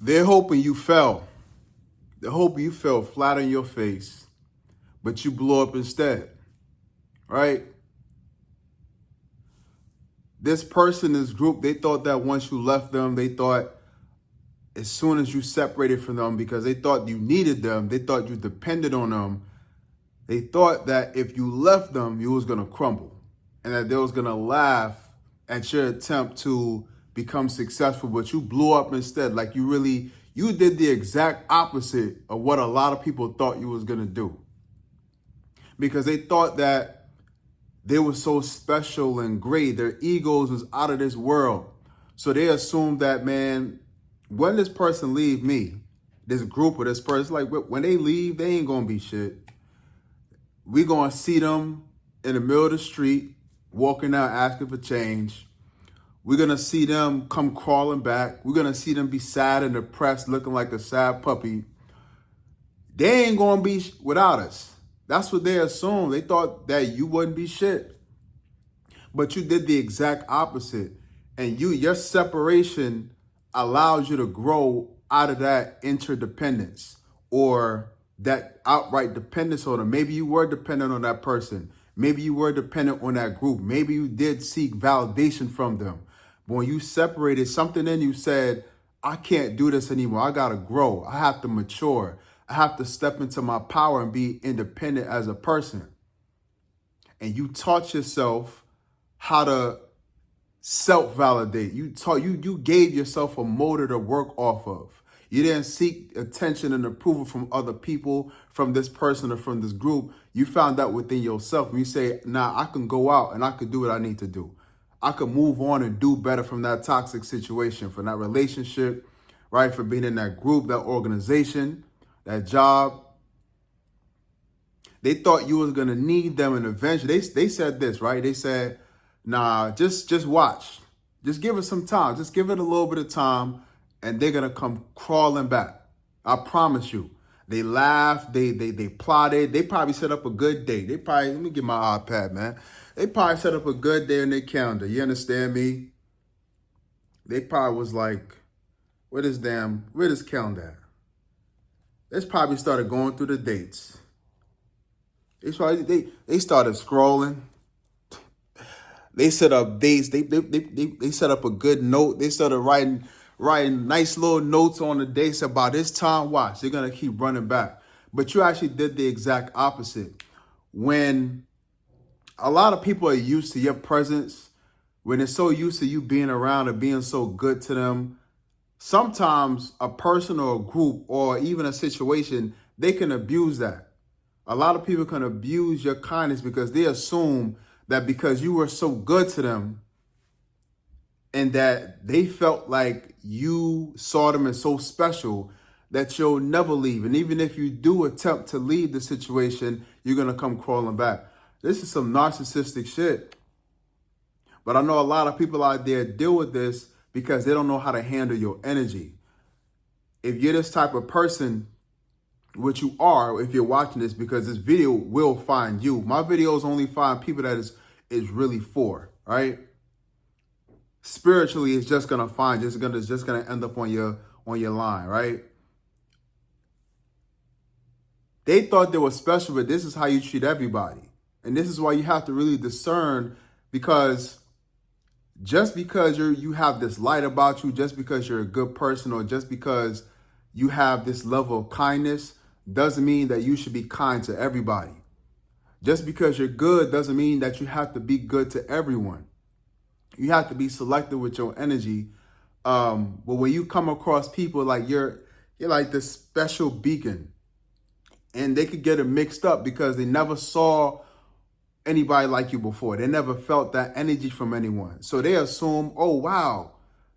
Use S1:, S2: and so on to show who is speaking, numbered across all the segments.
S1: They're hoping you fell. They're hoping you fell flat on your face, but you blew up instead, right? This person, this group, they thought that once you left them, they thought as soon as you separated from them, because they thought you needed them, they thought you depended on them, they thought that if you left them, you was going to crumble and that they was going to laugh at your attempt to become successful, but you blew up instead. Like you did the exact opposite of what a lot of people thought you was going to do, because they thought that they were so special and great. Their egos was out of this world. So they assumed that, man, when this person leave me, this group or this person, like when they leave, they ain't going to be shit. We going to see them in the middle of the street, walking out asking for change. We're going to see them come crawling back. We're going to see them be sad and depressed, looking like a sad puppy. They ain't going to be without us. That's what they assumed. They thought that you wouldn't be shit. But you did the exact opposite. And your separation allows you to grow out of that interdependence or that outright dependence on them. Maybe you were dependent on that person. Maybe you were dependent on that group. Maybe you did seek validation from them. But when you separated, something in you said, I can't do this anymore. I got to grow. I have to mature. I have to step into my power and be independent as a person. And you taught yourself how to self-validate. You gave yourself a motor to work off of. You didn't seek attention and approval from other people, from this person or from this group. You found that within yourself. And you say, nah, I can go out and I can do what I need to do. I can move on and do better from that toxic situation, from that relationship, right? For being in that group, that organization, that job. They thought you was going to need them, and eventually they said this, right? They said, nah, just watch. Just give it some time. Just give it a little bit of time, and they're going to come crawling back. I promise you. They laughed. They plotted. They probably set up a good day. Let me get my iPad, man. They probably set up a good day in their calendar. You understand me? They probably was like, where this calendar at? They probably started going through the dates. They started scrolling. They set up dates. They set up a good note. They started writing nice little notes on the dates about this time. Watch, they're gonna keep running back. But you actually did the exact opposite. When a lot of people are used to your presence, when they're so used to you being around and being so good to them, sometimes a person or a group or even a situation, they can abuse that. A lot of people can abuse your kindness because they assume that because you were so good to them and that they felt like you saw them as so special that you'll never leave. And even if you do attempt to leave the situation, you're going to come crawling back. This is some narcissistic shit. But I know a lot of people out there deal with this because they don't know how to handle your energy. If you're this type of person, which you are if you're watching this, because this video will find you. My videos only find people that is really for, right? Spiritually, it's just gonna find, just gonna end up on your line, right? They thought they were special, but this is how you treat everybody. And this is why you have to really discern, because just because you have this light about you, just because you're a good person, or just because you have this level of kindness, doesn't mean that you should be kind to everybody. Just because you're good doesn't mean that you have to be good to everyone. You have to be selective with your energy. But when you come across people like you're like this special beacon, and they could get it mixed up because they never saw anybody like you before. They never felt that energy from anyone. So they assume, oh, wow,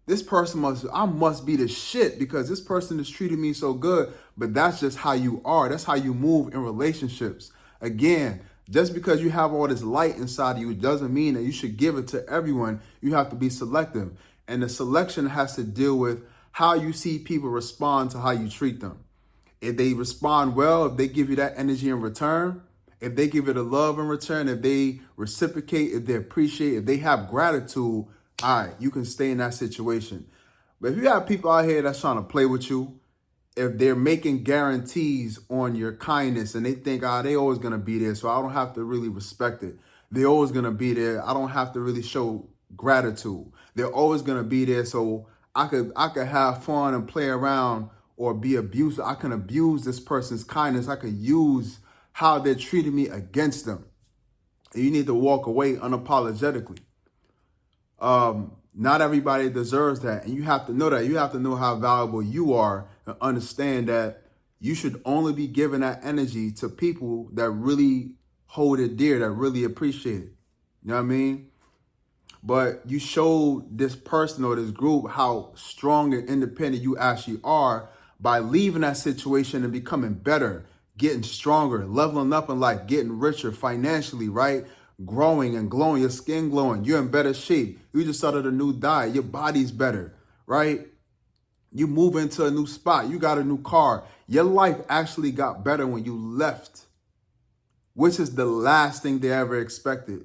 S1: this person must be the shit because this person is treating me so good. But that's just how you are. That's how you move in relationships. Again, just because you have all this light inside of you doesn't mean that you should give it to everyone. You have to be selective. And the selection has to deal with how you see people respond to how you treat them. If they respond well, if they give you that energy in return, if they give it a love in return, if they reciprocate, if they appreciate, if they have gratitude, all right, you can stay in that situation. But if you have people out here that's trying to play with you, if they're making guarantees on your kindness and they think, they always going to be there, so I don't have to really respect it. They're always going to be there. I don't have to really show gratitude. They're always going to be there, so I could have fun and play around or be abusive. I can abuse this person's kindness. I could use how they're treating me against them. And you need to walk away unapologetically. Not everybody deserves that. And you have to know that. You have to know how valuable you are and understand that you should only be giving that energy to people that really hold it dear, that really appreciate it. You know what I mean? But you showed this person or this group how strong and independent you actually are by leaving that situation and becoming better, getting stronger, leveling up in life, getting richer financially, right? Growing and glowing, your skin glowing, you're in better shape. You just started a new diet, your body's better, right? You move into a new spot, you got a new car. Your life actually got better when you left, which is the last thing they ever expected.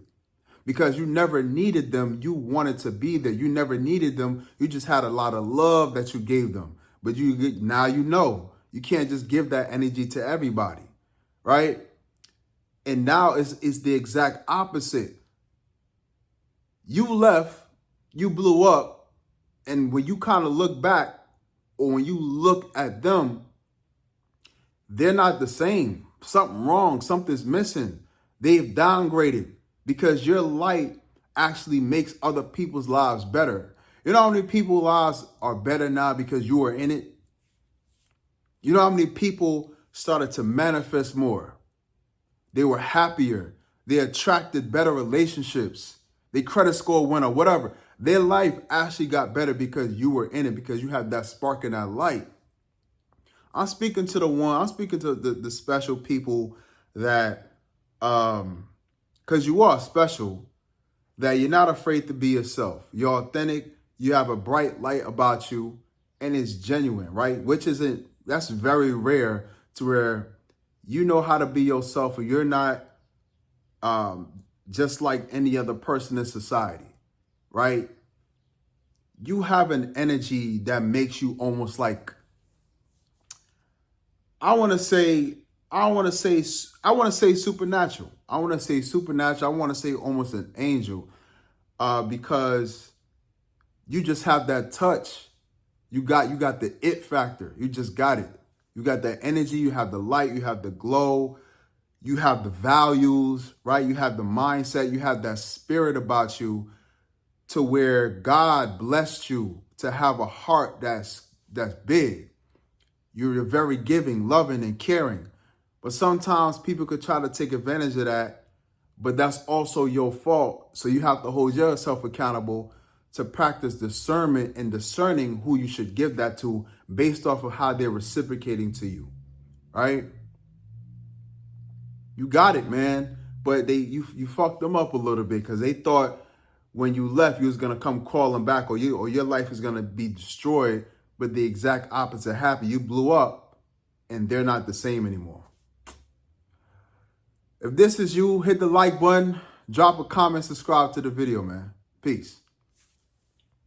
S1: Because you never needed them, you wanted to be there. You never needed them, you just had a lot of love that you gave them. But now you know, you can't just give that energy to everybody, right? And now it's the exact opposite. You left, you blew up, and when you kind of look back, or when you look at them, they're not the same. Something wrong, something's missing. They've downgraded because your light actually makes other people's lives better. You know how many people's lives are better now because you are in it? You know how many people started to manifest more? They were happier. They attracted better relationships. Their credit score went up, whatever. Their life actually got better because you were in it, because you have that spark and that light. I'm speaking to the special people that, because you are special, that you're not afraid to be yourself. You're authentic. You have a bright light about you, and it's genuine, right? That's very rare, to where you know how to be yourself and you're not just like any other person in society, right? You have an energy that makes you almost like, I want to say supernatural. I want to say almost an angel, because you just have that touch. You got the it factor. You just got it. You got that energy. You have the light. You have the glow. You have the values, right? You have the mindset. You have that spirit about you, to where God blessed you to have a heart that's big. You're very giving, loving, and caring. But sometimes people could try to take advantage of that, but that's also your fault. So you have to hold yourself accountable to practice discernment and discerning who you should give that to based off of how they're reciprocating to you, right? You got it, man. But you fucked them up a little bit, because they thought when you left, you was going to come crawling back, or your life is going to be destroyed. But the exact opposite happened. You blew up, and they're not the same anymore. If this is you, hit the like button, drop a comment, subscribe to the video, man. Peace.